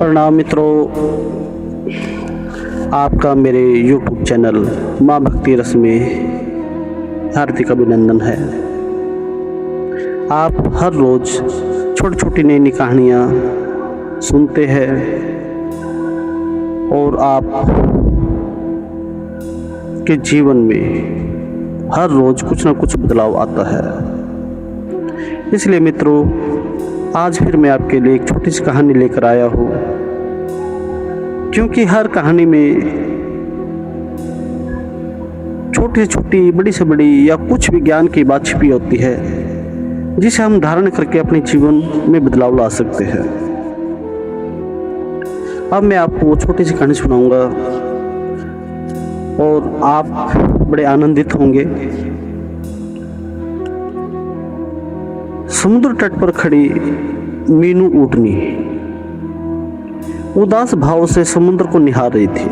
प्रणाम मित्रों, आपका मेरे YouTube चैनल माँ भक्ति रस में हार्दिक अभिनंदन है। आप हर रोज़ छोटी छोटी नई नई कहानियाँ सुनते हैं और आप के जीवन में हर रोज़ कुछ ना कुछ बदलाव आता है। इसलिए मित्रों, आज फिर मैं आपके लिए एक छोटी सी कहानी लेकर आया हूँ, क्योंकि हर कहानी में छोटी से छोटी, बड़ी से बड़ी या कुछ विज्ञान की बात छिपी होती है, जिसे हम धारण करके अपने जीवन में बदलाव ला सकते हैं। अब मैं आपको वो छोटी सी कहानी सुनाऊंगा और आप बड़े आनंदित होंगे। समुद्र तट पर खड़ी मीनू ऊँटनी उदास भाव से समुद्र को निहार रही थी।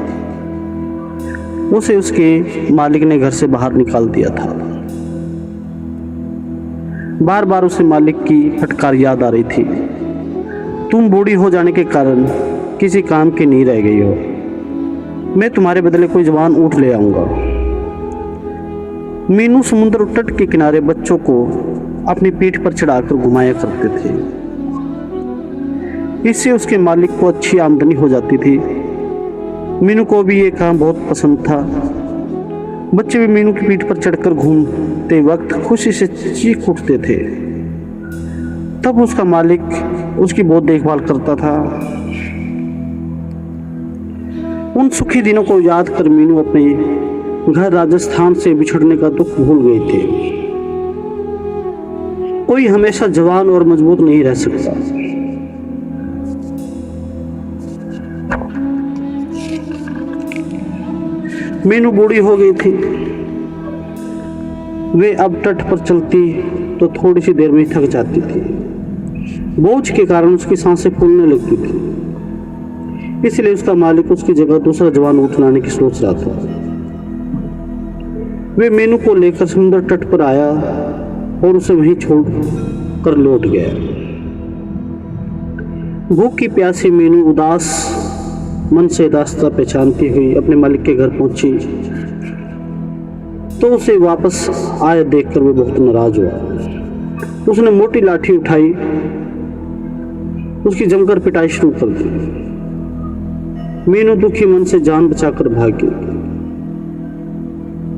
उसे उसके मालिक ने घर से बाहर निकाल दिया था। बार बार उसे मालिक की फटकार याद आ रही थी। तुम बूढ़ी हो जाने के कारण किसी काम की नहीं रह गई हो। मैं तुम्हारे बदले कोई जवान ऊँट ले आऊंगा। मीनू समुद्र तट के किनारे बच्चों को अपनी पीठ पर चढ़ाकर घुमाया करते थे। इससे उसके मालिक को अच्छी आमदनी हो जाती थी। मीनू को भी ये काम बहुत पसंद था। बच्चे भी मीनू की पीठ पर चढ़कर घूमते वक्त खुशी से चीख उठते थे। तब उसका मालिक उसकी बहुत देखभाल करता था। उन सुखी दिनों को याद कर मीनू अपने घर राजस्थान से बिछड़ने का दुख भूल गए थे। कोई हमेशा जवान और मजबूत नहीं रह सकता। मीनू बूढ़ी हो गई थी। वे अब तट पर चलती तो थोड़ी सी देर में थक जाती थी। बोझ के कारण उसकी सांसें फूलने लगती थी। इसलिए उसका मालिक उसकी जगह दूसरा जवान ऊँट लाने की सोच रहा था। वे मीनू को लेकर समुद्र तट पर आया और उसे वहीं छोड़ कर लौट गया। भूख की प्यासी मीनू उदास मन से रास्ता पहचानती हुई अपने मालिक के घर पहुंची तो उसे वापस आए देखकर वो बहुत नाराज हुआ। उसने मोटी लाठी उठाई, उसकी जमकर पिटाई शुरू कर दी। मीनू दुखी मन से जान बचाकर भागी।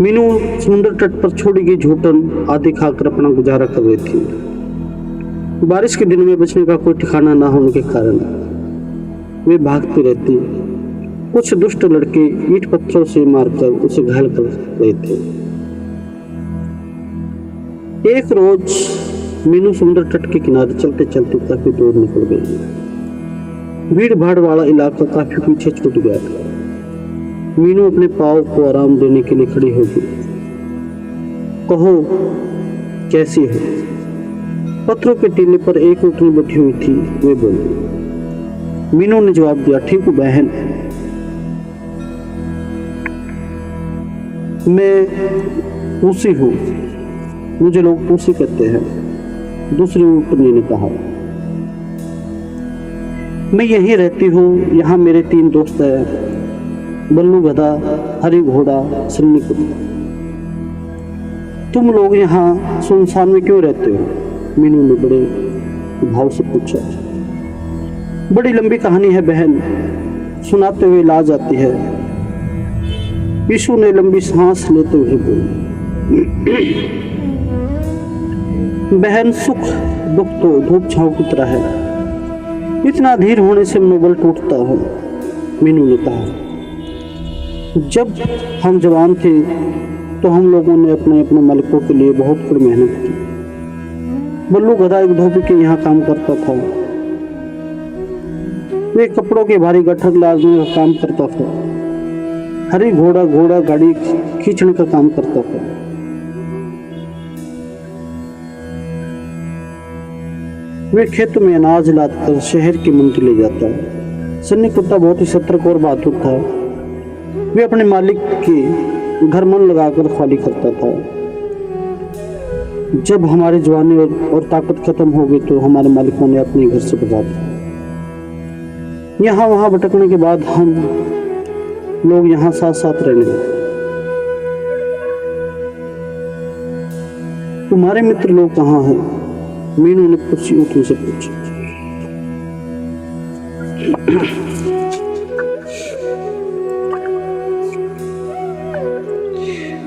मीनू समुद्र तट पर छोड़ी गई झूठन आदि खाकर अपना गुजारा कर रही थी। बारिश के दिन में बचने का कोई ठिकाना ना होने के कारण वे भागती रहती। कुछ दुष्ट लड़के ईंट पत्थरों से मारकर उसे घायल कर रहे थे। एक रोज मीनू समुद्र तट के किनारे चलते चलते काफी दूर निकल गई। भीड़ भाड़ वाला इलाका काफी पीछे छूट गया था। मीनू अपने पाँव को आराम देने के लिए खड़ी हो गई। कहो, कैसी हो? पत्थरों के टीले पर एक ऊँटनी बैठी हुई थी। वे बोली। मीनू ने जवाब दिया, ठीक हूँ बहन, मैं पूसी हूँ। मुझे लोग पूसी कहते हैं। दूसरी ऊँटनी ने कहा, मैं यहीं रहती हूँ। यहाँ मेरे 3 दोस्त हैं, बल्लू गधा, हरी घोड़ा, सन्नी कुत्ता। तुम लोग यहाँ सुनसान में क्यों रहते हो? मीनू ने बड़े भाव से पूछा। बड़ी लंबी कहानी है बहन, सुनाते हुए लाज आती है। यीशु ने लंबी सांस लेते हुए बोली। बहन, सुख दुख तो धूप छांव की तरह है। इतना धीर होने से मनोबल टूटता है। मीनू ने कहा, जब हम जवान थे तो हम लोगों ने अपने अपने मालिकों के लिए बहुत कड़ी मेहनत की। बल्लू गधा एक धोबी के यहाँ काम करता था। वे कपड़ों के भारी गट्ठर लादने का काम करता था। हरी घोड़ा गाड़ी खींचने का काम करता था। वे खेत में अनाज लादकर शहर की मंडी ले जाता है। सन्नी कुत्ता बहुत ही सतर्क और बहादुर था। वे अपने मालिक के घर मन लगाकर खाली करता था। जब हमारी जवानी और ताकत खत्म हो गई तो हमारे मालिकों ने अपने घर से भगा दिया। यहाँ वहाँ भटकने के बाद हम लोग यहाँ साथ साथ रहने लगे। तुम्हारे मित्र लोग कहाँ हैं? मीनू ने कुछ ऊँटनी से पूछा।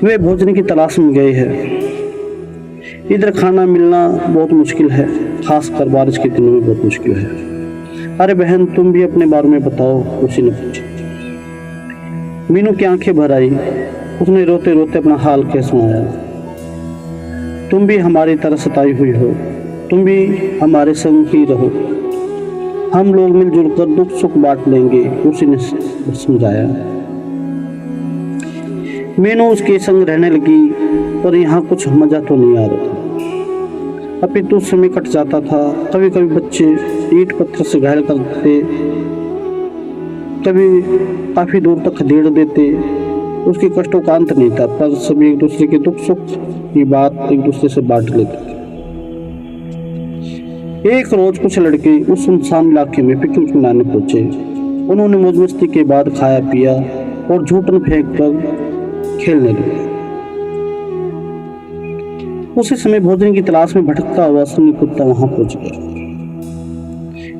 वे भोजन की तलाश में गए हैं। इधर खाना मिलना बहुत मुश्किल है, खासकर बारिश के दिनों में बहुत मुश्किल है। अरे बहन, तुम भी अपने बारे में बताओ, उसी ने पूछा। मीनू की आंखें भर आई। उसने रोते रोते अपना हाल कह सुनाया। तुम भी हमारी तरह सताई हुई हो, तुम भी हमारे संग ही रहो, हम लोग मिलजुल कर दुख सुख बांट लेंगे, उसी ने समझाया। मीनू उसके संग रहने लगी, पर यहाँ कुछ मजा तो नहीं आ रहा था। अपितु समय कट जाता था। कभी कभी बच्चे ईंट पत्थर से घायल कर देते, कभी काफी दूर तक खदेड़ देते। उसके कष्टों का अंत नहीं था, पर सभी एक दूसरे के दुख सुख की बात एक दूसरे से बांट लेते थे। एक रोज कुछ लड़के उस सुनसान इलाके में पिकनिक मनाने पहुंचे। उन्होंने मौज मस्ती के बाद खाया पिया और झूठन फेंक कर खेलने लगे। उसी समय भोजन की तलाश में भटकता हुआ सन्नी कुत्ता वहां पहुंच गया।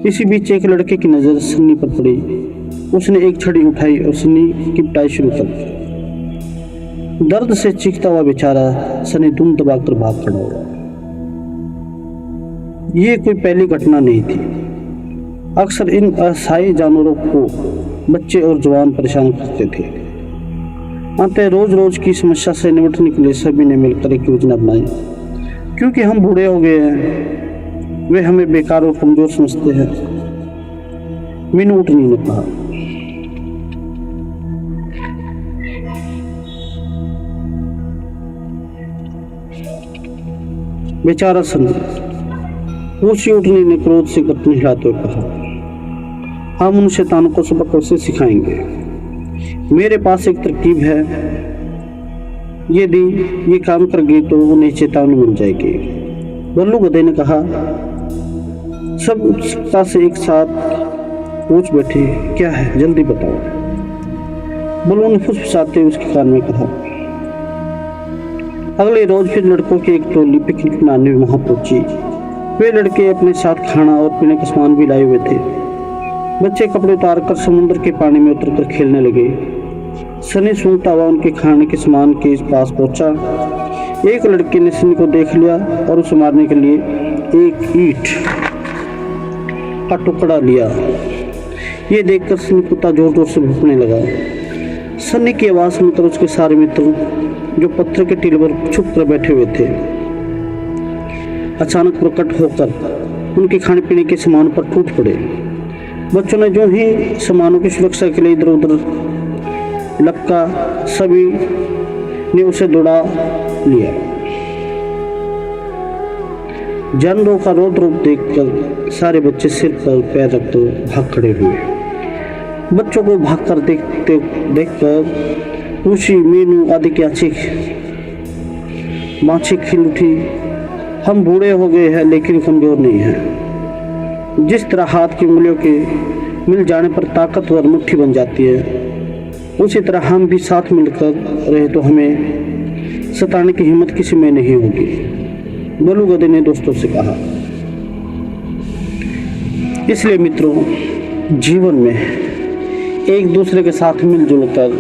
इसी बीच एक लड़के की नजर सन्नी पर पड़ी। उसने एक छड़ी उठाई और सन्नी की पिटाई शुरू कर दी। दर्द से चीखता हुआ बेचारा सन्नी दुम दबाकर भाग खड़ा हुआ। ये कोई पहली घटना नहीं थी। अक्सर इन असहाय जानवरों को बच्चे और जवान परेशान करते थे। अंततः रोज रोज की समस्या से निपटने के लिए सभी ने मिलकर एक योजना बनाई। क्योंकि हम बूढ़े हो गए हैं, वे हमें बेकार और कमजोर समझते हैं, मीनू ऊँटनी ने कहा। बेचारा सन्नी, ऊँची ऊँटनी ने क्रोध से गर्दन हिलाते हुए कहा, हम उन शैतानों को सबक कैसे सिखाएंगे? मेरे पास एक तरकीब है, यदि ये काम कर गई तो उन्हें चेतावनी मिल जाएगी। बल्लू गधे ने कहा। सब उत्सुकता से एक साथ पूछ बैठे, क्या है, जल्दी बताओ। बल्लू ने फुसफुसाते हुए उसके कान में कहा। अगले रोज फिर लड़कों की एक टोली पिकनिक मनाने वहां पहुंची। वे लड़के अपने साथ खाना और पीने का सामान भी लाए हुए थे। बच्चे कपड़े उतारकर समुद्र के पानी में उतरकर खेलने लगे। सनी सूंघता हुआ उनके खाने के सामान के पास पहुंचा। एक लड़के ने सनी को देख लिया और उसे मारने के लिए एक ईंट का टुकड़ा लिया। ये देखकर सनी कुत्ता जोर जोर से भौंकने लगा। सनी की आवाज सुनकर उसके सारे मित्र जो पत्थर के टीले पर छुप कर बैठे हुए थे, अचानक प्रकट होकर उनके खाने पीने के सामान पर टूट पड़े। बच्चों ने जो ही सामानों की सुरक्षा के लिए इधर उधर लपका, सभी ने उसे दौड़ा लिया। जानवरों का रोद रूप देखकर सारे बच्चे सिर पर पैर रखते भाग खड़े हुए। बच्चों को भागकर देखकर खुशी, मीनू आदि की बाँछें खिल उठी। हम बूढ़े हो गए हैं लेकिन कमजोर नहीं हैं। जिस तरह हाथ की उंगलियों के मिल जाने पर ताकतवर मुट्ठी बन जाती है, उसी तरह हम भी साथ मिलकर रहे तो हमें सताने की हिम्मत किसी में नहीं होगी, बल्लू गधे ने दोस्तों से कहा। इसलिए मित्रों, जीवन में एक दूसरे के साथ मिलजुल कर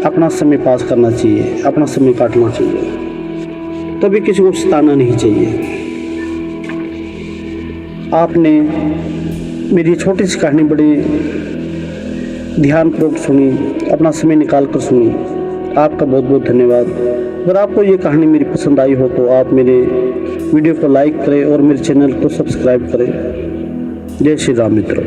अपना समय पास करना चाहिए, अपना समय काटना चाहिए, तभी किसी को सताना नहीं चाहिए। आपने मेरी छोटी सी कहानी बड़ी ध्यानपूर्वक सुनी, अपना समय निकाल कर सुनी। आपका बहुत बहुत धन्यवाद। अगर आपको ये कहानी मेरी पसंद आई हो तो आप मेरे वीडियो को लाइक करें और मेरे चैनल को सब्सक्राइब करें। जय श्री राम मित्रों।